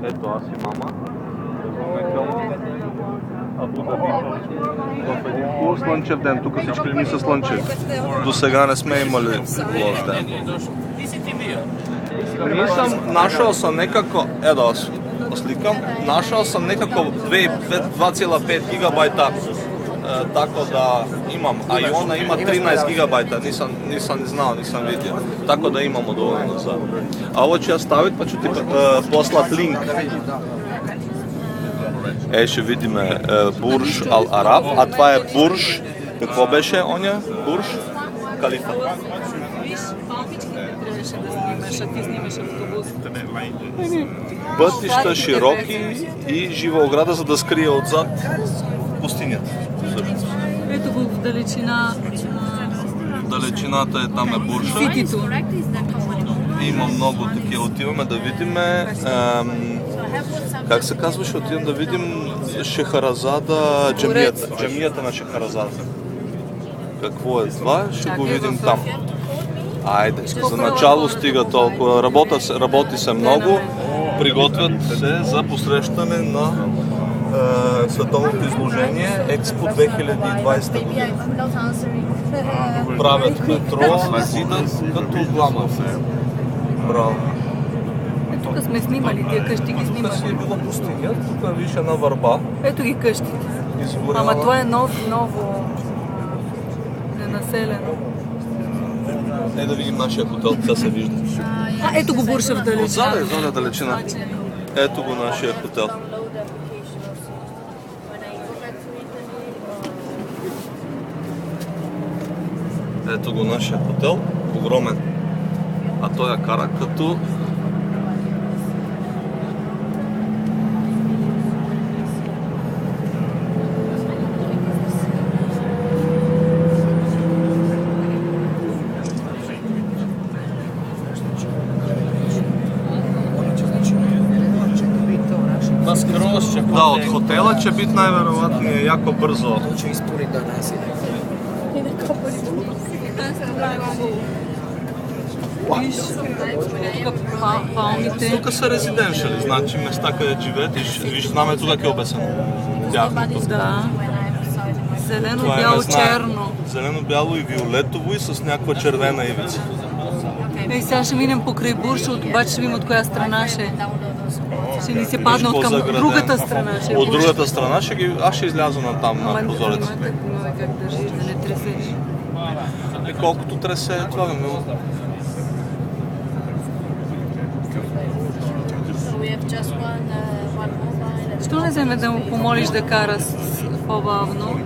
Ето аз и мама. Абу Даби в един хубав слънчев ден. Тук всички дни са слънчеви. До сега не сме имали лош ден. Нашao sam nekako, evo da slikam, našao sam nekako 2,5 gigabajta, tako da imam, a i ona ima 13 gigabajta, nisam ni znao, nisam vidio, tako da imamo dovoljno za. A ovo ću ja staviti pa ću ti poslat link. Ще видим Бурж Ал Араб, а това е Бурж, какво беше оня? Бурж Калифа. Пътища широки и жива ограда, за да скрие отзад пустинята. Ето го в далечина. Далечината е там е Буржа. Ситито. Има много такива. Отиваме да видим, как се казваше, отивам да видим Шехерезада, джамията на Шехерезада. Какво е това? Ще го видим там. Айде, за начало стига толкова. Работи се много, приготвят се за посрещане на световното изложение Експо 2020 година. Правят метро, изидат като глама. Браво. Тук сме снимали, тия къщи ги снимали. Тук си е била пустиня, тук виж една върба. Ето ги къщите. Ама това е ново ненаселено. Да видим нашия хотел, така се вижда. Ето го Буржа в далечина. Отзаде далечина. Ето го нашия хотел. Ето го нашия хотел, огромен. А той я кара като да, от хотела će biti najverovatnije jako brzo. Тук са резиденшали, значи места къде живеят и виж знамето как е обесено. Тяхното. Да. Зелено, бяло, черно. Зелено, бяло и виолетово и с някаква червена ивица. И сега ще минем покрай Буржа, обаче ще видим от коя страна ще ни се падна от към другата страна. От другата страна аз ще изляза на там, на прозорец. Имаме как държиш, да не тресеш. И колкото тресе, това е мило. Защо не вземе да му помолиш да кара по-бавно?